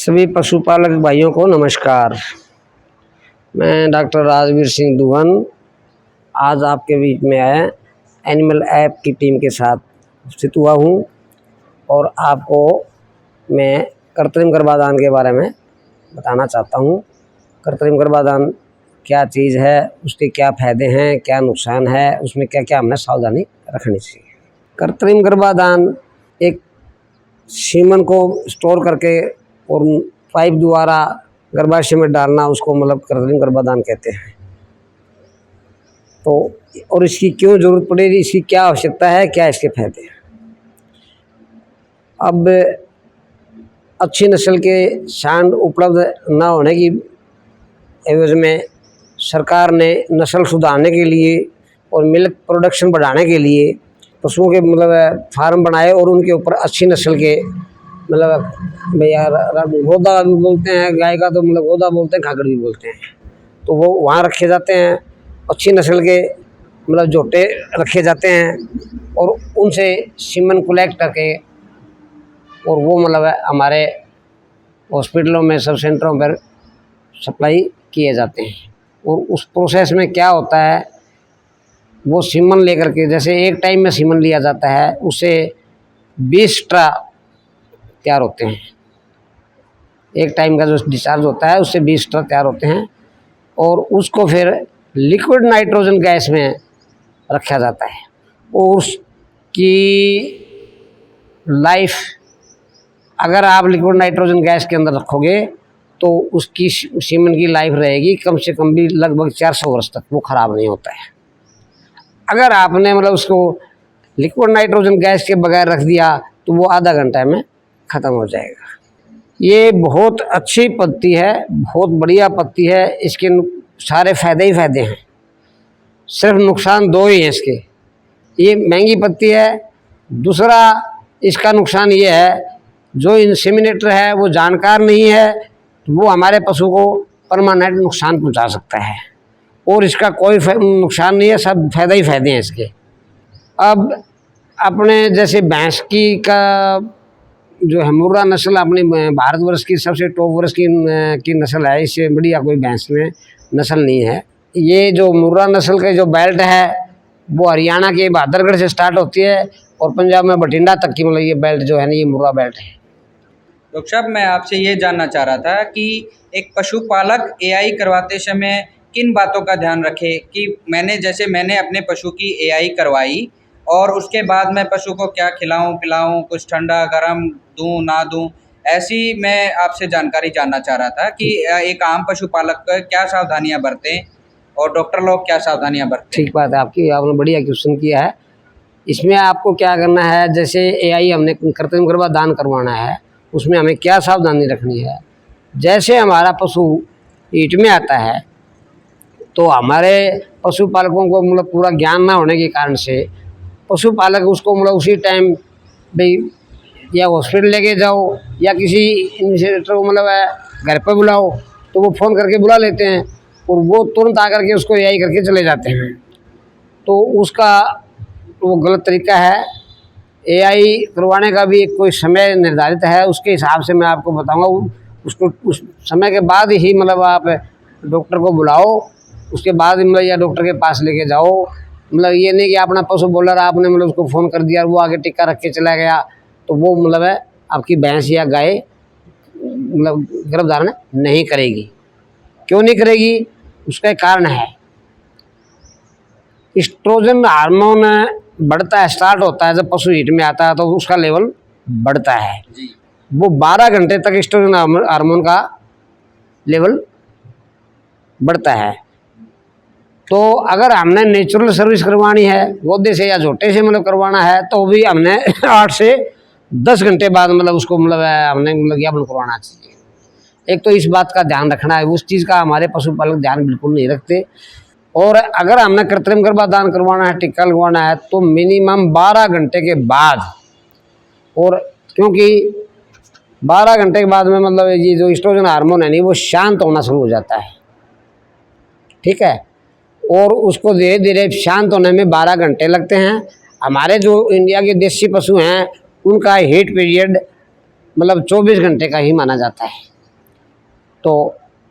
सभी पशुपालक भाइयों को नमस्कार। मैं डॉक्टर राजवीर सिंह दुहन आज आपके बीच में आया एनिमल ऐप की टीम के साथ उपस्थित हुआ हूँ और आपको मैं कृत्रिम गर्भाधान के बारे में बताना चाहता हूँ। कृत्रिम गर्भाधान क्या चीज़ है, उसके क्या फ़ायदे हैं, क्या नुकसान है, उसमें क्या क्या हमें सावधानी रखनी चाहिए। कृत्रिम गर्भाधान एक सीमन को स्टोर करके और पाइप द्वारा गर्भाशय में डालना, उसको मतलब कृत्रिम गर्भाधान कहते हैं। तो और इसकी क्यों ज़रूरत पड़ेगी, इसकी क्या आवश्यकता है, क्या इसके फायदे हैं। अब अच्छी नस्ल के सांड उपलब्ध न होने की एवज में सरकार ने नस्ल सुधारने के लिए और मिल्क प्रोडक्शन बढ़ाने के लिए पशुओं के मतलब फार्म बनाए और उनके ऊपर अच्छी नस्ल के मतलब भैया गोदा भी बोलते हैं, गाय का तो मतलब गोदा बोलते हैं, खाकर भी बोलते हैं। तो वो वहाँ रखे जाते हैं, अच्छी नस्ल के मतलब जोटे रखे जाते हैं और उनसे सीमन कलेक्ट करके और वो मतलब हमारे हॉस्पिटलों में, सब सेंटरों पर सप्लाई किए जाते हैं। और उस प्रोसेस में क्या होता है, वो सीमन लेकर के, जैसे एक टाइम में सीमन लिया जाता है, उससे 20 ट्रा तैयार होते हैं। एक टाइम का जो डिस्चार्ज होता है उससे 20 ट्रा तैयार होते हैं और उसको फिर लिक्विड नाइट्रोजन गैस में रखा जाता है और उसकी लाइफ, अगर आप लिक्विड नाइट्रोजन गैस के अंदर रखोगे तो उसकी सीमन की लाइफ रहेगी कम से कम भी लगभग 400 वर्ष तक, वो ख़राब नहीं होता है। अगर आपने मतलब उसको लिक्विड नाइट्रोजन गैस के बगैर रख दिया तो वो आधा घंटा में ख़त्म हो जाएगा। ये बहुत अच्छी पत्ती है, बहुत बढ़िया पत्ती है। इसके सारे फ़ायदे ही फ़ायदे हैं, सिर्फ नुकसान 2 ही हैं इसके। ये महंगी पत्ती है। दूसरा इसका नुकसान ये है, जो इंसेमिनेटर है वो जानकार नहीं है तो वो हमारे पशु को परमानेंट नुकसान पहुंचा सकता है और इसका कोई नुकसान नहीं है, सब फ़ायदे ही फ़ायदे हैं इसके। अब अपने जैसे भैंस का जो है मुर्रा नस्ल अपनी भारतवर्ष की सबसे टॉप वर्ष की नस्ल है, इससे बढ़िया कोई भैंस में नस्ल नहीं है। ये जो मुर्रा नस्ल के जो बेल्ट है वो हरियाणा के बहादुरगढ़ से स्टार्ट होती है और पंजाब में बठिंडा तक की मतलब ये बेल्ट जो है ना, ये मुर्रा बेल्ट है। डॉक्टर साहब, मैं आपसे ये जानना चाह रहा था कि एक पशुपालक एआई करवाते समय किन बातों का ध्यान रखे कि मैंने अपने पशु की एआई करवाई और उसके बाद मैं पशु को क्या खिलाऊं पिलाऊं, कुछ ठंडा गर्म दूं ना दूं, ऐसी मैं आपसे जानकारी जानना चाह रहा था कि एक आम पशुपालक का क्या सावधानियां बरतें और डॉक्टर लोग क्या सावधानियां बरतें। ठीक बात है आपकी, आपने बढ़िया क्वेश्चन किया है। इसमें आपको क्या करना है, जैसे एआई हमने कृत्रिम गर्भाधान करवाना है, उसमें हमें क्या सावधानी रखनी है। जैसे हमारा पशु ईट में आता है तो हमारे पशुपालकों को मतलब पूरा ज्ञान ना होने के कारण से पशुपालक उसको मतलब उसी टाइम भाई या हॉस्पिटल लेके जाओ या किसी इनिशिएटर को मतलब घर पर बुलाओ, तो वो फ़ोन करके बुला लेते हैं और वो तुरंत आकर के उसको एआई करके चले जाते हैं। तो उसका वो गलत तरीका है। एआई करवाने का भी एक कोई समय निर्धारित है, उसके हिसाब से मैं आपको बताऊंगा। उसको उस समय के बाद ही मतलब आप डॉक्टर को बुलाओ, उसके बाद मतलब या डॉक्टर के पास लेके जाओ। मतलब ये नहीं कि अपना पशु बोलर आपने मतलब उसको फ़ोन कर दिया और वो आगे टिक्का रख के चला गया, तो वो मतलब है आपकी भैंस या गाय मतलब गर्भधारण नहीं करेगी। क्यों नहीं करेगी, उसका एक कारण है। एस्ट्रोजन हार्मोन बढ़ता है, स्टार्ट होता है जब पशु हीट में आता है तो उसका लेवल बढ़ता है। वो 12 घंटे तक एस्ट्रोजन हार्मोन का लेवल बढ़ता है। तो अगर हमने नेचुरल सर्विस करवानी है, गोदे से या झोटे से मतलब करवाना है, तो भी हमने 8 से 10 घंटे बाद मतलब उसको मतलब हमने मतलब ज्ञापन करवाना चाहिए। एक तो इस बात का ध्यान रखना है, उस चीज़ का हमारे पशुपालक ध्यान बिल्कुल नहीं रखते। और अगर हमने कृत्रिम गर्भाधान करवाना है, टिक्का लगवाना है, तो मिनिमम 12 घंटे के बाद। और क्योंकि 12 घंटे के बाद में मतलब ये जो एस्ट्रोजन हार्मोन है नहीं, वो शांत होना शुरू हो जाता है, ठीक है। और उसको धीरे धीरे शांत होने में 12 घंटे लगते हैं। हमारे जो इंडिया के देसी पशु हैं उनका हीट पीरियड मतलब 24 घंटे का ही माना जाता है। तो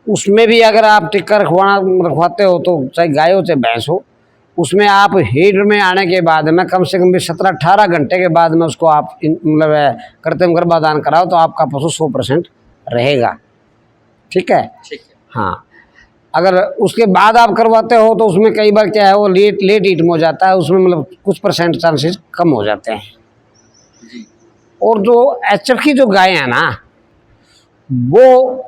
उसमें भी अगर आप टिक्का रखवाते हो तो चाहे गाय हो चाहे भैंस हो, उसमें आप हीट में आने के बाद में कम से कम भी 17-18 घंटे के बाद में उसको आप मतलब कृत्रिम गर्भाधान कराओ तो आपका पशु 100% रहेगा। ठीक है। ठीक है। हाँ, अगर उसके बाद आप करवाते हो तो उसमें कई बार क्या है वो लेट ईट में हो जाता है, उसमें मतलब कुछ परसेंट चांसेस कम हो जाते हैं। जी। और जो एचएफ की जो गाय है ना, वो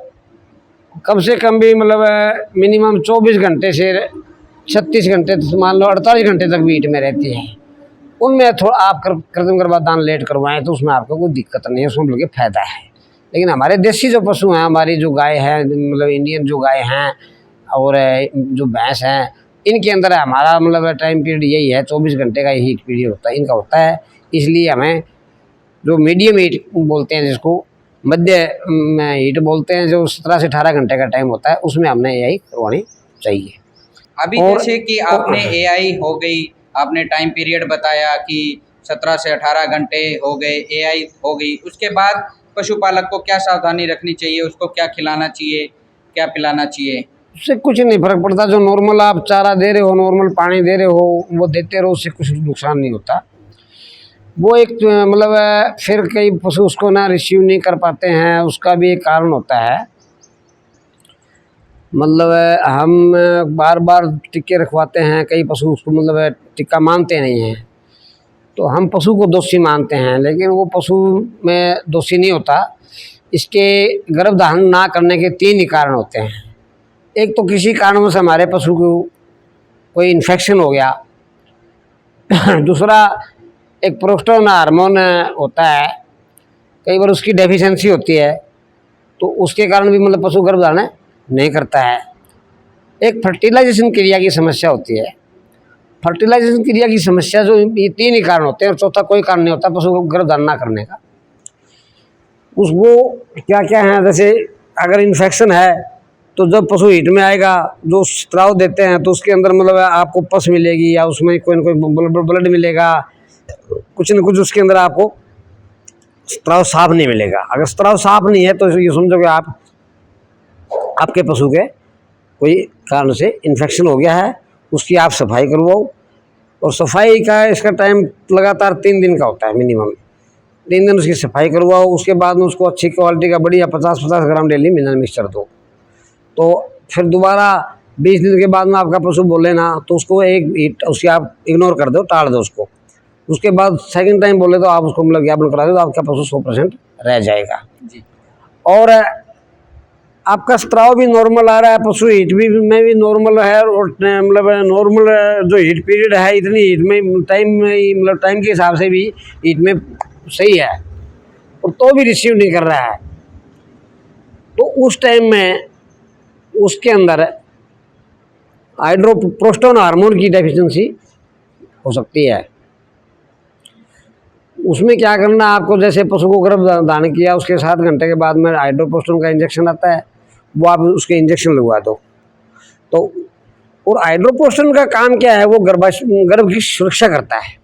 कम से कम भी मतलब मिनिमम 24 घंटे से 36 घंटे, मान लो 48 घंटे तक वीट में रहती है। उनमें थोड़ा आप कृत्रिम गर्भाधान लेट करवाएं तो उसमें आपको कोई दिक्कत नहीं है, उसमें बल्कि फ़ायदा है। लेकिन हमारे देसी जो पशु हैं, हमारी जो गाय है, मतलब इंडियन जो गाय हैं और जो भैंस हैं, इनके अंदर हमारा मतलब टाइम पीरियड यही है, 24 घंटे का हीट पीरियड होता है इनका होता है। इसलिए हमें जो मीडियम हीट बोलते हैं, जिसको मध्य हीट बोलते हैं, जो 17 से 18 घंटे का टाइम होता है, उसमें हमने यही करवानी चाहिए। अभी और जैसे कि आपने एआई हो गई, आपने टाइम पीरियड बताया कि 17 से 18 घंटे हो गए, एआई हो गई, उसके बाद पशुपालक को क्या सावधानी रखनी चाहिए, उसको क्या खिलाना चाहिए, क्या पिलाना चाहिए? उससे कुछ नहीं फर्क पड़ता। जो नॉर्मल आप चारा दे रहे हो, नॉर्मल पानी दे रहे हो, वो देते रहो, उससे कुछ नुकसान नहीं होता। वो एक मतलब फिर कई पशु उसको ना रिसीव नहीं कर पाते हैं, उसका भी एक कारण होता है। मतलब हम बार बार टिक्के रखवाते हैं, कई पशु उसको मतलब टिक्का मानते नहीं हैं, तो हम पशु को दोषी मानते हैं, लेकिन वो पशु में दोषी नहीं होता। इसके गर्भधारण ना करने के 3 ही कारण होते हैं। एक तो किसी कारणों से हमारे पशु को कोई इन्फेक्शन हो गया। दूसरा, एक प्रोस्टेरोन हार्मोन होता है, कई बार उसकी डेफिशिएंसी होती है, तो उसके कारण भी मतलब पशु गर्भधारण नहीं करता है। एक फर्टिलाइजेशन क्रिया की समस्या होती है। फर्टिलाइजेशन क्रिया की समस्या, जो ये 3 ही कारण होते हैं और चौथा कोई कारण नहीं होता पशु को गर्भधारण ना करने का। उसको क्या क्या है, जैसे अगर इन्फेक्शन है तो जब पशु हीट में आएगा, जो स्त्राव देते हैं तो उसके अंदर मतलब आपको पस मिलेगी, या उसमें कोई ना कोई ब्लड मिलेगा, कुछ न कुछ उसके अंदर आपको स्त्राव साफ नहीं मिलेगा। अगर स्त्राव साफ नहीं है तो ये समझो कि आपके पशु के कोई कारण से इन्फेक्शन हो गया है, उसकी आप सफाई करवाओ। और सफाई का इसका टाइम लगातार 3 दिन का होता है, मिनिमम 3 दिन उसकी सफाई करवाओ। उसके बाद में उसको अच्छी क्वालिटी का बढ़िया 50-50 ग्राम डेली मिनरल मिक्सचर दो। तो फिर दोबारा 20 दिन के बाद में आपका पशु बोले ना, तो उसको उसकी आप इग्नोर कर दो, टाल दो उसको। उसके बाद सेकंड टाइम बोले तो आप उसको मतलब ज्ञापन करा दो, तो आपका पशु 100% रह जाएगा। जी। और आपका स्त्राव भी नॉर्मल आ रहा है, पशु हीट भी में भी नॉर्मल है, और मतलब नॉर्मल जो हीट पीरियड है, इतनी हीट में मतलब टाइम के हिसाब से भी हीट में सही है, और तो भी रिसीव नहीं कर रहा है, तो उस टाइम में उसके अंदर हाइड्रोप्रोस्टेरोन हार्मोन की डेफिशिएंसी हो सकती है। उसमें क्या करना आपको, जैसे पशु को गर्भधारण किया उसके 7 घंटे के बाद में हाइड्रोप्रोस्टेरोन का इंजेक्शन आता है, वो आप उसके इंजेक्शन लगवा दो। तो और हाइड्रोप्रोस्टेरोन का काम क्या है, वो गर्भ की सुरक्षा करता है।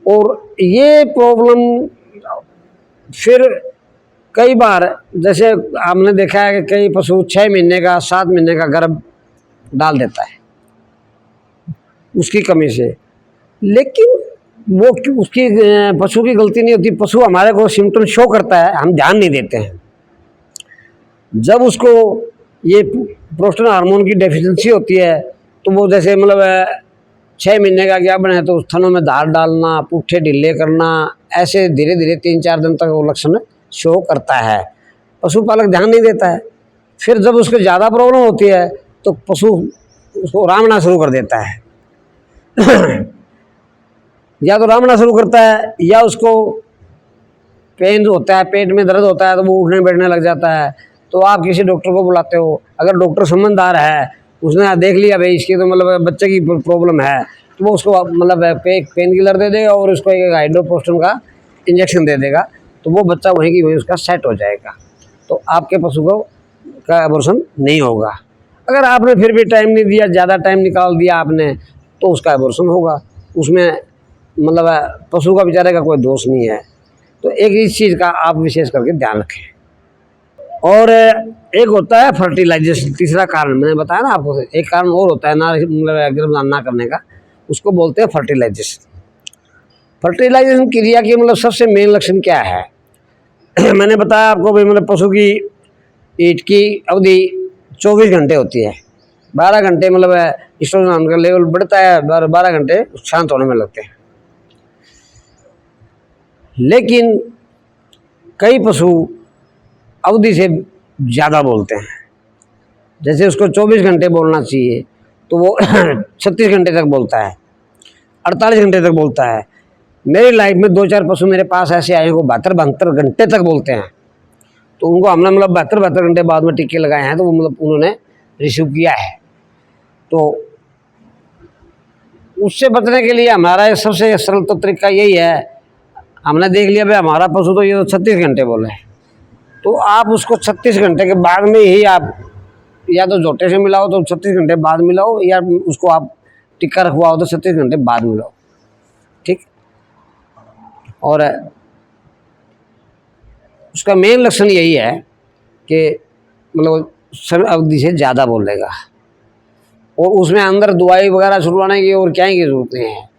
और ये प्रॉब्लम फिर कई बार, जैसे हमने देखा है कि कई पशु 6 महीने का 7 महीने का गर्भ डाल देता है उसकी कमी से, लेकिन वो उसकी पशु की गलती नहीं होती। पशु हमारे को सिम्टम शो करता है, हम ध्यान नहीं देते हैं। जब उसको ये प्रोस्टेरोन हार्मोन की डेफिशिएंसी होती है, तो वो जैसे मतलब 6 महीने का क्या बने तो थनों में धार डालना, पुट्ठे ढीले करना, ऐसे धीरे धीरे 3-4 दिन तक वो लक्षण शो करता है। पशुपालक ध्यान नहीं देता है। फिर जब उसको ज़्यादा प्रॉब्लम होती है तो पशु उसको रामना शुरू कर देता है। या तो रामना शुरू करता है, या उसको पेन होता है, पेट में दर्द होता है, तो वो उठने बैठने लग जाता है। तो आप किसी डॉक्टर को बुलाते हो। अगर डॉक्टर समझदार है, उसने देख लिया भाई इसकी तो मतलब बच्चे की प्रॉब्लम है, तो वो उसको मतलब पेन किलर दे देगा और उसको एक हाइड्रोप्रोस्टेरोन का इंजेक्शन दे देगा, तो वो बच्चा वहीं की वहीं उसका सेट हो जाएगा। तो आपके पशु का एबॉर्शन नहीं होगा। अगर आपने फिर भी टाइम नहीं दिया, ज़्यादा टाइम निकाल दिया आपने, तो उसका एबॉर्शन होगा। उसमें मतलब पशु का बेचारे का कोई दोष नहीं है। तो एक इस चीज़ का आप विशेष करके ध्यान रखें। और एक होता है फर्टिलाइजेशन, तीसरा कारण मैंने बताया ना आपको, एक कारण और होता है ना गर्भधारण ना करने का, उसको बोलते हैं फर्टिलाइजेशन। फर्टिलाइजेशन क्रिया की मतलब सबसे मेन लक्षण क्या है? मैंने बताया आपको भाई, मतलब पशु की ईट की अवधि 24 घंटे होती है। 12 घंटे मतलब एस्ट्रोजन का लेवल बढ़ता है, 12 घंटे शांत होने में लगते हैं। लेकिन कई पशु अवधि से ज़्यादा बोलते हैं। जैसे उसको 24 घंटे बोलना चाहिए तो वो 36 घंटे तक बोलता है, 48 घंटे तक बोलता है। मेरी लाइफ में 2-4 पशु मेरे पास ऐसे आए हैं वो 72 घंटे तक बोलते हैं। तो उनको हमने मतलब 72 घंटे बाद में टीके लगाए हैं, तो वो मतलब उन्होंने रिसीव किया है। तो उससे बचने के लिए हमारा सबसे सरल तो तरीका यही है, हमने देख लिया भाई हमारा पशु तो ये 36 घंटे बोले, तो आप उसको 36 घंटे के बाद में ही आप या तो जोटे से मिलाओ तो 36 घंटे बाद मिलाओ, या उसको आप टिक्का रखवाओ तो 36 घंटे बाद मिलाओ, ठीक। और उसका मेन लक्षण यही है कि मतलब समय अवधि से ज़्यादा बोलेगा, और उसमें अंदर दवाई वगैरह छुड़वाने की और क्या ही की जरूरत नहीं है।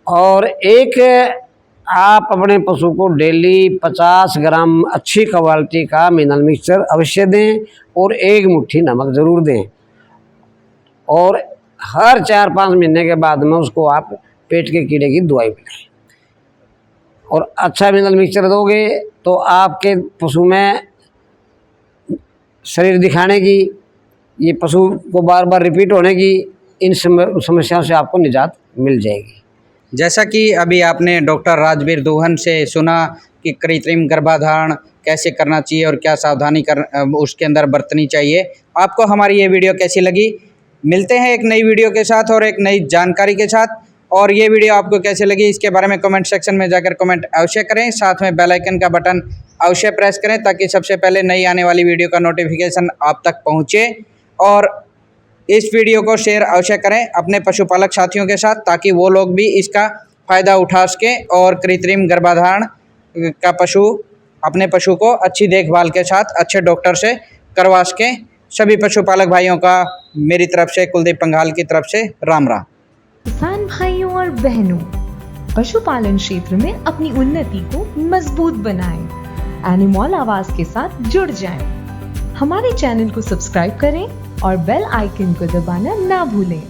और एक आप अपने पशु को डेली 50 ग्राम अच्छी क्वालिटी का मिनरल मिक्सचर अवश्य दें, और 1 मुट्ठी नमक ज़रूर दें। और हर 4-5 महीने के बाद में उसको आप पेट के कीड़े की दवाई पिलाएं। और अच्छा मिनरल मिक्सचर दोगे तो आपके पशु में शरीर दिखाने की, ये पशु को बार बार रिपीट होने की, इन समस्याओं से आपको निजात मिल जाएगी। जैसा कि अभी आपने डॉक्टर राजवीर दोहन से सुना कि कृत्रिम गर्भाधारण कैसे करना चाहिए और क्या सावधानी उसके अंदर बरतनी चाहिए। आपको हमारी ये वीडियो कैसी लगी? मिलते हैं एक नई वीडियो के साथ और एक नई जानकारी के साथ। और ये वीडियो आपको कैसे लगी इसके बारे में कमेंट सेक्शन में जाकर कमेंट अवश्य करें। साथ में बेल आइकन का बटन अवश्य प्रेस करें ताकि सबसे पहले नई आने वाली वीडियो का नोटिफिकेशन आप तक पहुँचे। और इस वीडियो को शेयर अवश्य करें अपने पशुपालक साथियों के साथ, ताकि वो लोग भी इसका फ़ायदा उठा सकें और कृत्रिम गर्भाधारण का अपने पशु को अच्छी देखभाल के साथ अच्छे डॉक्टर से करवा सकें। सभी पशुपालक भाइयों का मेरी तरफ से, कुलदीप पंघाल की तरफ से राम राम। किसान भाइयों और बहनों, पशुपालन क्षेत्र में अपनी उन्नति को मजबूत बनाएं। एनिमल आवाज के साथ जुड़ जाएं। हमारे चैनल को सब्सक्राइब करें और बेल आइकन को दबाना ना भूलें।